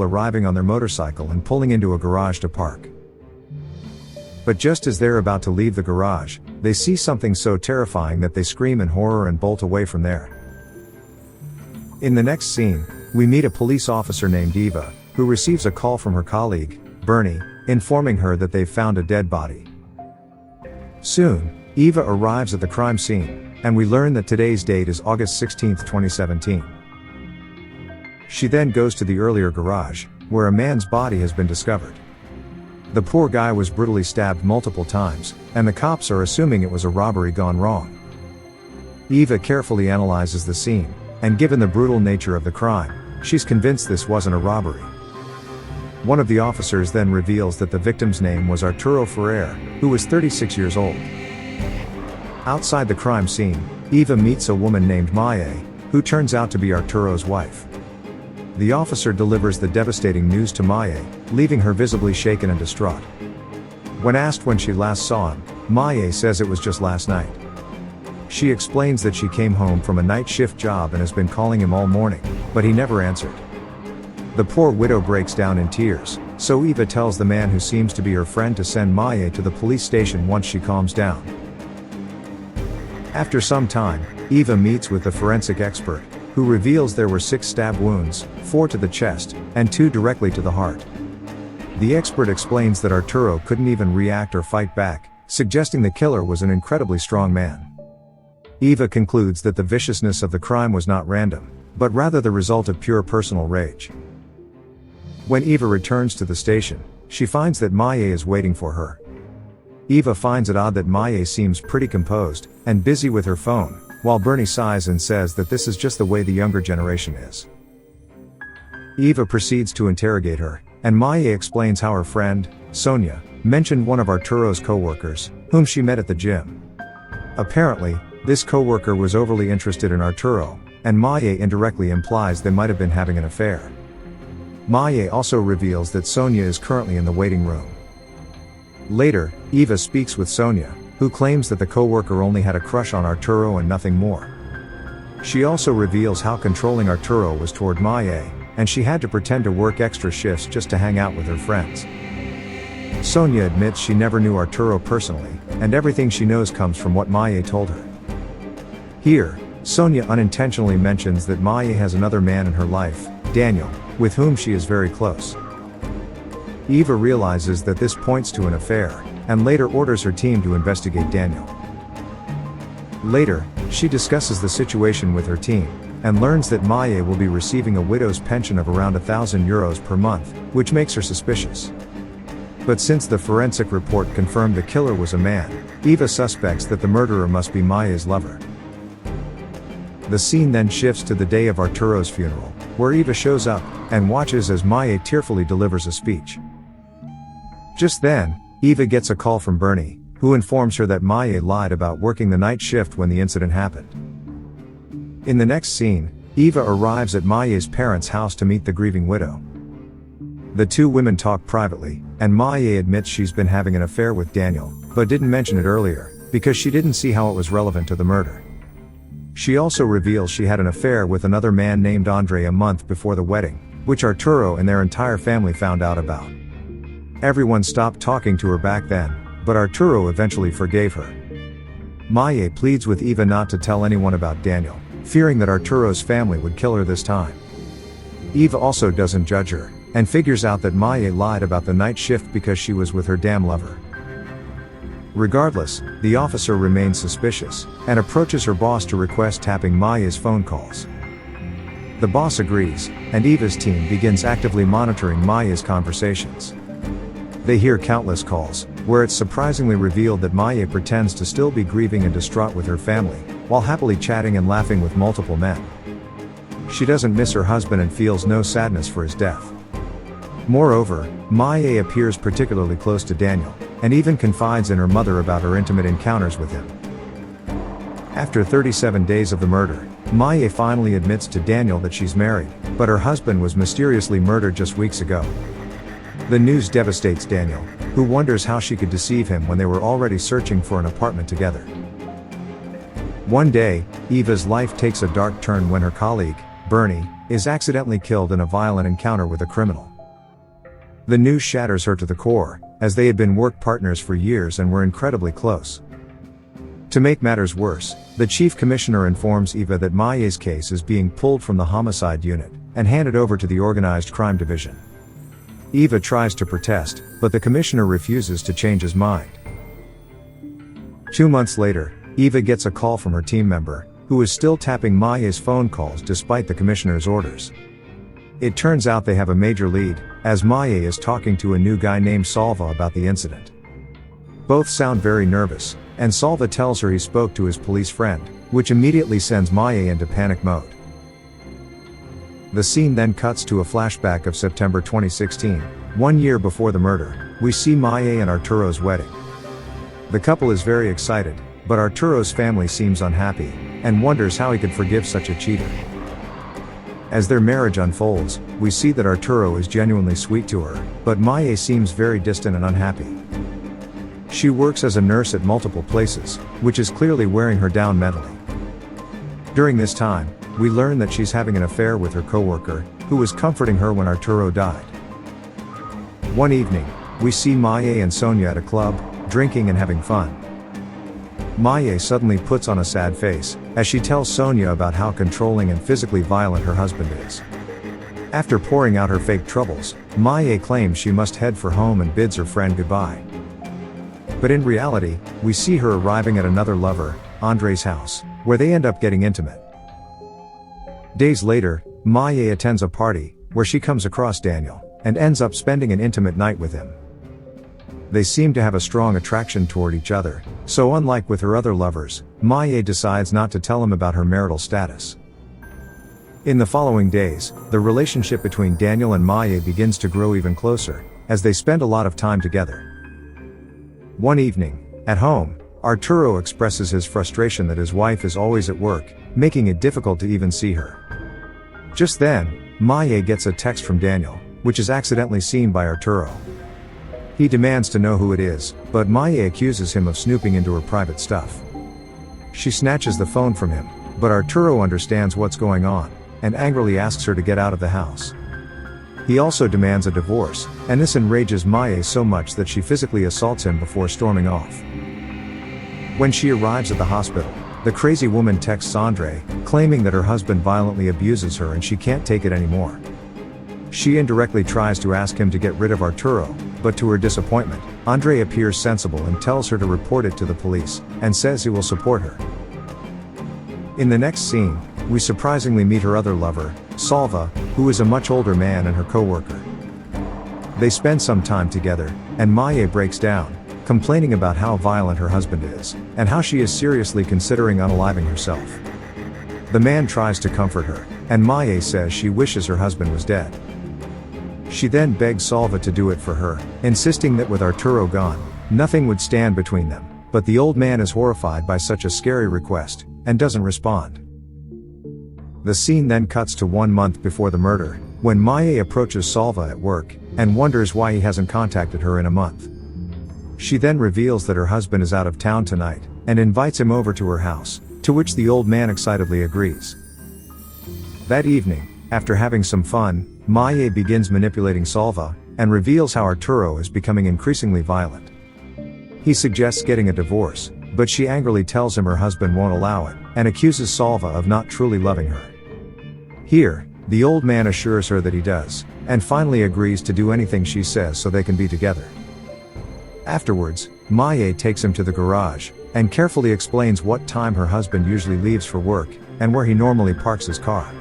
arriving on their motorcycle and pulling into a garage to park. But just as they're about to leave the garage, they see something so terrifying that they scream in horror and bolt away from there. In the next scene, we meet a police officer named Eva, who receives a call from her colleague, Bernie, informing her that they've found a dead body. Soon, Eva arrives at the crime scene, and we learn that today's date is August 16, 2017. She then goes to the earlier garage, where a man's body has been discovered. The poor guy was brutally stabbed multiple times, and the cops are assuming it was a robbery gone wrong. Eva carefully analyzes the scene, and given the brutal nature of the crime, she's convinced this wasn't a robbery. One of the officers then reveals that the victim's name was Arturo Ferrer, who was 36 years old. Outside the crime scene, Eva meets a woman named Maya, who turns out to be Arturo's wife. The officer delivers the devastating news to Maya, leaving her visibly shaken and distraught. When asked when she last saw him, Maya says it was just last night. She explains that she came home from a night shift job and has been calling him all morning, but he never answered. The poor widow breaks down in tears, so Eva tells the man who seems to be her friend to send Maya to the police station once she calms down. After some time, Eva meets with the forensic expert, who reveals there were 6 stab wounds, 4 to the chest, and 2 directly to the heart. The expert explains that Arturo couldn't even react or fight back, suggesting the killer was an incredibly strong man. Eva concludes that the viciousness of the crime was not random, but rather the result of pure personal rage. When Eva returns to the station, she finds that Maya is waiting for her. Eva finds it odd that Maya seems pretty composed, and busy with her phone, while Bernie sighs and says that this is just the way the younger generation is. Eva proceeds to interrogate her, and Maya explains how her friend, Sonia, mentioned one of Arturo's co-workers, whom she met at the gym. Apparently, this co-worker was overly interested in Arturo, and Maya indirectly implies they might have been having an affair. Maya also reveals that Sonia is currently in the waiting room. Later, Eva speaks with Sonia, who claims that the co-worker only had a crush on Arturo and nothing more. She also reveals how controlling Arturo was toward Maya, and she had to pretend to work extra shifts just to hang out with her friends. Sonia admits she never knew Arturo personally, and everything she knows comes from what Maya told her. Here, Sonia unintentionally mentions that Maya has another man in her life, Daniel, with whom she is very close. Eva realizes that this points to an affair, and later orders her team to investigate Daniel. Later, she discusses the situation with her team, and learns that Maya will be receiving a widow's pension of around €1,000 per month, which makes her suspicious. But since the forensic report confirmed the killer was a man, Eva suspects that the murderer must be Maya's lover. The scene then shifts to the day of Arturo's funeral, where Eva shows up, and watches as Maya tearfully delivers a speech. Just then, Eva gets a call from Bernie, who informs her that Maya lied about working the night shift when the incident happened. In the next scene, Eva arrives at Maya's parents' house to meet the grieving widow. The two women talk privately, and Maya admits she's been having an affair with Daniel, but didn't mention it earlier, because she didn't see how it was relevant to the murder. She also reveals she had an affair with another man named Andre a month before the wedding, which Arturo and their entire family found out about. Everyone stopped talking to her back then, but Arturo eventually forgave her. Maya pleads with Eva not to tell anyone about Daniel, fearing that Arturo's family would kill her this time. Eva also doesn't judge her, and figures out that Maya lied about the night shift because she was with her damn lover. Regardless, the officer remains suspicious, and approaches her boss to request tapping Maya's phone calls. The boss agrees, and Eva's team begins actively monitoring Maya's conversations. They hear countless calls, where it's surprisingly revealed that Maya pretends to still be grieving and distraught with her family, while happily chatting and laughing with multiple men. She doesn't miss her husband and feels no sadness for his death. Moreover, Maya appears particularly close to Daniel, and even confides in her mother about her intimate encounters with him. After 37 days of the murder, Maya finally admits to Daniel that she's married, but her husband was mysteriously murdered just weeks ago. The news devastates Daniel, who wonders how she could deceive him when they were already searching for an apartment together. One day, Eva's life takes a dark turn when her colleague, Bernie, is accidentally killed in a violent encounter with a criminal. The news shatters her to the core, as they had been work partners for years and were incredibly close. To make matters worse, the chief commissioner informs Eva that Maye's case is being pulled from the homicide unit and handed over to the organized crime division. Eva tries to protest, but the commissioner refuses to change his mind. 2 months later, Eva gets a call from her team member, who is still tapping Maye's phone calls despite the commissioner's orders. It turns out they have a major lead, as Maye is talking to a new guy named Salva about the incident. Both sound very nervous, and Salva tells her he spoke to his police friend, which immediately sends Maye into panic mode. The scene then cuts to a flashback of September 2016, 1 year before the murder. We see Maye and Arturo's wedding. The couple is very excited, but Arturo's family seems unhappy, and wonders how he could forgive such a cheater. As their marriage unfolds, we see that Arturo is genuinely sweet to her, but Maye seems very distant and unhappy. She works as a nurse at multiple places, which is clearly wearing her down mentally. During this time, we learn that she's having an affair with her coworker, who was comforting her when Arturo died. One evening, we see Maye and Sonia at a club, drinking and having fun. Maye suddenly puts on a sad face, as she tells Sonia about how controlling and physically violent her husband is. After pouring out her fake troubles, Maye claims she must head for home and bids her friend goodbye. But in reality, we see her arriving at another lover, Andre's house, where they end up getting intimate. Days later, Maye attends a party, where she comes across Daniel, and ends up spending an intimate night with him. They seem to have a strong attraction toward each other, so unlike with her other lovers, Maye decides not to tell him about her marital status. In the following days, the relationship between Daniel and Maye begins to grow even closer, as they spend a lot of time together. One evening, at home, Arturo expresses his frustration that his wife is always at work, making it difficult to even see her. Just then, Maye gets a text from Daniel, which is accidentally seen by Arturo. He demands to know who it is, but Maye accuses him of snooping into her private stuff. She snatches the phone from him, but Arturo understands what's going on, and angrily asks her to get out of the house. He also demands a divorce, and this enrages Maye so much that she physically assaults him before storming off. When she arrives at the hospital, the crazy woman texts Andre, claiming that her husband violently abuses her and she can't take it anymore. She indirectly tries to ask him to get rid of Arturo, but to her disappointment, Andre appears sensible and tells her to report it to the police, and says he will support her. In the next scene, we surprisingly meet her other lover, Salva, who is a much older man and her co-worker. They spend some time together, and Maye breaks down, complaining about how violent her husband is, and how she is seriously considering unaliving herself. The man tries to comfort her, and Maye says she wishes her husband was dead. She then begs Salva to do it for her, insisting that with Arturo gone, nothing would stand between them, but the old man is horrified by such a scary request, and doesn't respond. The scene then cuts to 1 month before the murder, when Maye approaches Salva at work, and wonders why he hasn't contacted her in a month. She then reveals that her husband is out of town tonight, and invites him over to her house, to which the old man excitedly agrees. That evening, after having some fun, Maye begins manipulating Salva, and reveals how Arturo is becoming increasingly violent. He suggests getting a divorce, but she angrily tells him her husband won't allow it, and accuses Salva of not truly loving her. Here, the old man assures her that he does, and finally agrees to do anything she says so they can be together. Afterwards, Maye takes him to the garage, and carefully explains what time her husband usually leaves for work, and where he normally parks his car.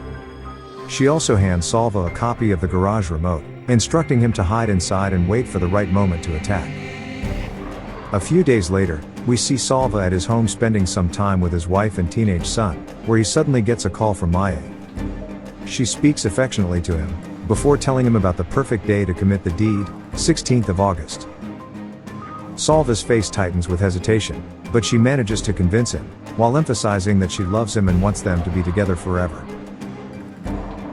She also hands Salva a copy of the garage remote, instructing him to hide inside and wait for the right moment to attack. A few days later, we see Salva at his home spending some time with his wife and teenage son, where he suddenly gets a call from Maye. She speaks affectionately to him, before telling him about the perfect day to commit the deed, 16th of August. Salva's face tightens with hesitation, but she manages to convince him, while emphasizing that she loves him and wants them to be together forever.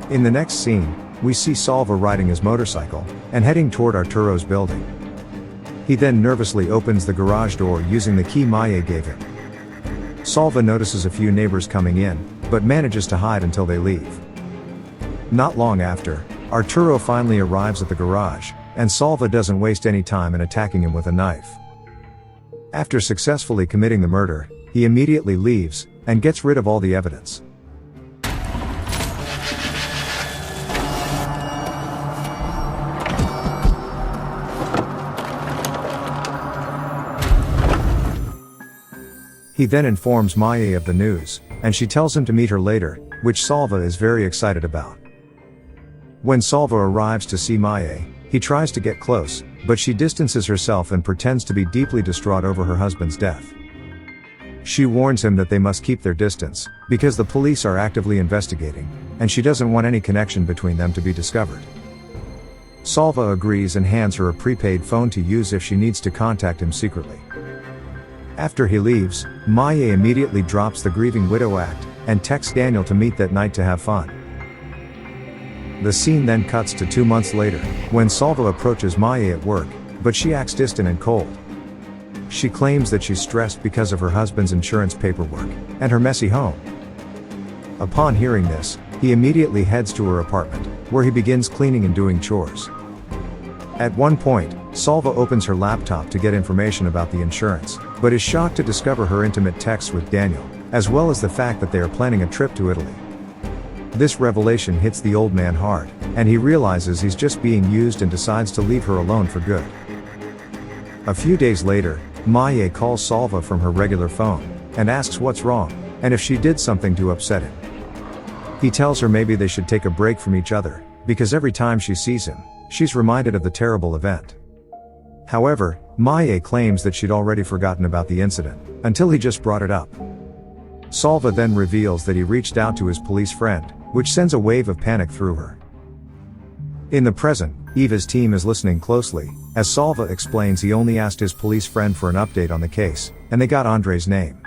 In the next scene, we see Salva riding his motorcycle, and heading toward Arturo's building. He then nervously opens the garage door using the key Maye gave him. Salva notices a few neighbors coming in, but manages to hide until they leave. Not long after, Arturo finally arrives at the garage, and Salva doesn't waste any time in attacking him with a knife. After successfully committing the murder, he immediately leaves, and gets rid of all the evidence. He then informs Maya of the news, and she tells him to meet her later, which Salva is very excited about. When Salva arrives to see Maya, he tries to get close, but she distances herself and pretends to be deeply distraught over her husband's death. She warns him that they must keep their distance, because the police are actively investigating, and she doesn't want any connection between them to be discovered. Salva agrees and hands her a prepaid phone to use if she needs to contact him secretly. After he leaves, Maya immediately drops the grieving widow act, and texts Daniel to meet that night to have fun. The scene then cuts to 2 months later, when Salva approaches Maya at work, but she acts distant and cold. She claims that she's stressed because of her husband's insurance paperwork, and her messy home. Upon hearing this, he immediately heads to her apartment, where he begins cleaning and doing chores. At one point, Salva opens her laptop to get information about the insurance, but is shocked to discover her intimate texts with Daniel, as well as the fact that they are planning a trip to Italy. This revelation hits the old man hard, and he realizes he's just being used and decides to leave her alone for good. A few days later, Maya calls Salva from her regular phone, and asks what's wrong, and if she did something to upset him. He tells her maybe they should take a break from each other, because every time she sees him, she's reminded of the terrible event. However, Maya claims that she'd already forgotten about the incident, until he just brought it up. Salva then reveals that he reached out to his police friend, which sends a wave of panic through her. In the present, Eva's team is listening closely, as Salva explains he only asked his police friend for an update on the case, and they got Andre's name.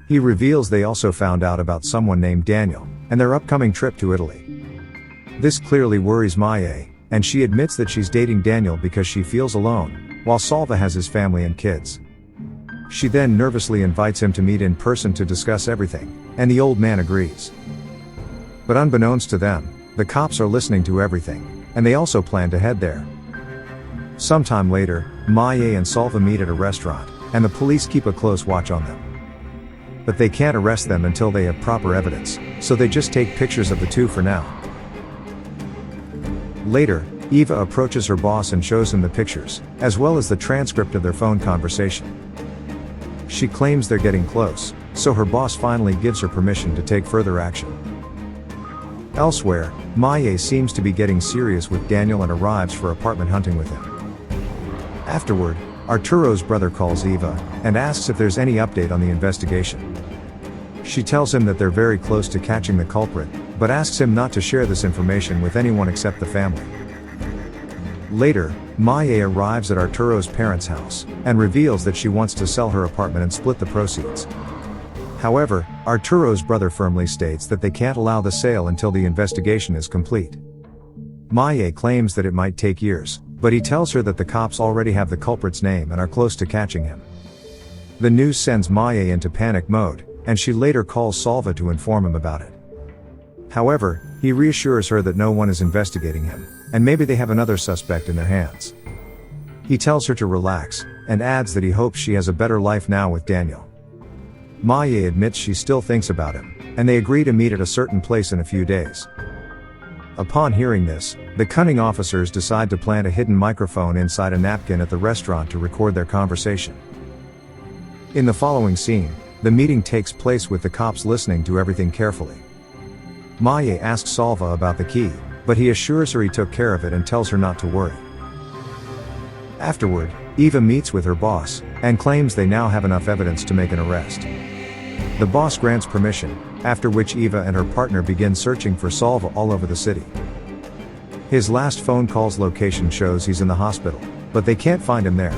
He reveals they also found out about someone named Daniel, and their upcoming trip to Italy. This clearly worries Maya, and she admits that she's dating Daniel because she feels alone, while Salva has his family and kids. She then nervously invites him to meet in person to discuss everything, and the old man agrees. But unbeknownst to them, the cops are listening to everything, and they also plan to head there. Sometime later, Maya and Salva meet at a restaurant, and the police keep a close watch on them. But they can't arrest them until they have proper evidence, so they just take pictures of the two for now. Later, Eva approaches her boss and shows him the pictures, as well as the transcript of their phone conversation. She claims they're getting close, so her boss finally gives her permission to take further action. Elsewhere, Maya seems to be getting serious with Daniel and arrives for apartment hunting with him. Afterward, Arturo's brother calls Eva, and asks if there's any update on the investigation. She tells him that they're very close to catching the culprit, but asks him not to share this information with anyone except the family. Later, Maya arrives at Arturo's parents' house, and reveals that she wants to sell her apartment and split the proceeds. However, Arturo's brother firmly states that they can't allow the sale until the investigation is complete. Maya claims that it might take years, but he tells her that the cops already have the culprit's name and are close to catching him. The news sends Maya into panic mode, and she later calls Salva to inform him about it. However, he reassures her that no one is investigating him, and maybe they have another suspect in their hands. He tells her to relax, and adds that he hopes she has a better life now with Daniel. Maya admits she still thinks about him, and they agree to meet at a certain place in a few days. Upon hearing this, the cunning officers decide to plant a hidden microphone inside a napkin at the restaurant to record their conversation. In the following scene, the meeting takes place with the cops listening to everything carefully. Maya asks Salva about the key, but he assures her he took care of it and tells her not to worry. Afterward, Eva meets with her boss, and claims they now have enough evidence to make an arrest. The boss grants permission, after which Eva and her partner begin searching for Salva all over the city. His last phone call's location shows he's in the hospital, but they can't find him there.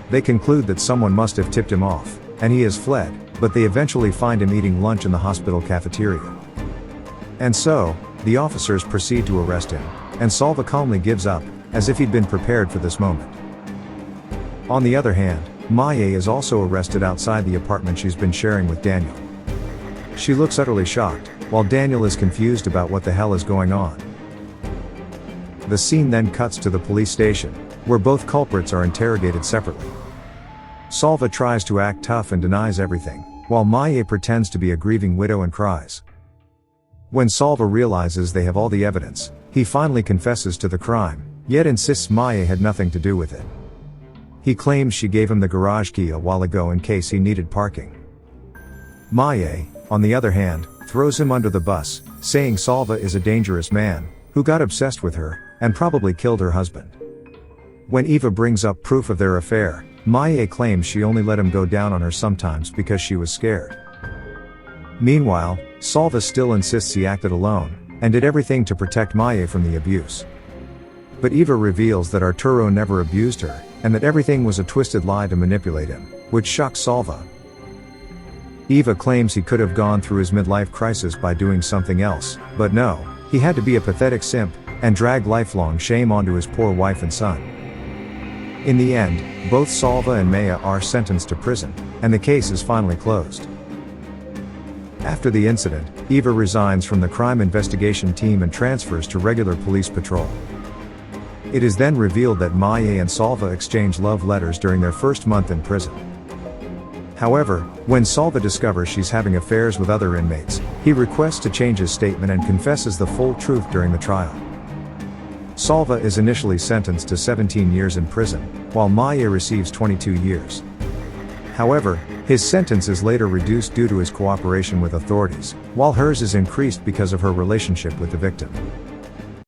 They conclude that someone must have tipped him off, and he has fled, but they eventually find him eating lunch in the hospital cafeteria. And so, the officers proceed to arrest him, and Salva calmly gives up, as if he'd been prepared for this moment. On the other hand, Maya is also arrested outside the apartment she's been sharing with Daniel. She looks utterly shocked, while Daniel is confused about what the hell is going on. The scene then cuts to the police station, where both culprits are interrogated separately. Salva tries to act tough and denies everything, while Maya pretends to be a grieving widow and cries. When Salva realizes they have all the evidence, he finally confesses to the crime, yet insists Maya had nothing to do with it. He claims she gave him the garage key a while ago in case he needed parking. Maya, on the other hand, throws him under the bus, saying Salva is a dangerous man, who got obsessed with her, and probably killed her husband. When Eva brings up proof of their affair, Maya claims she only let him go down on her sometimes because she was scared. Meanwhile, Salva still insists he acted alone, and did everything to protect Maya from the abuse. But Eva reveals that Arturo never abused her, and that everything was a twisted lie to manipulate him, which shocks Salva. Eva claims he could have gone through his midlife crisis by doing something else, but no, he had to be a pathetic simp, and drag lifelong shame onto his poor wife and son. In the end, both Salva and Maya are sentenced to prison, and the case is finally closed. After the incident, Eva resigns from the crime investigation team and transfers to regular police patrol. It is then revealed that Maya and Salva exchange love letters during their first month in prison. However, when Salva discovers she's having affairs with other inmates, he requests to change his statement and confesses the full truth during the trial. Salva is initially sentenced to 17 years in prison, while Maya receives 22 years. However, his sentence is later reduced due to his cooperation with authorities, while hers is increased because of her relationship with the victim.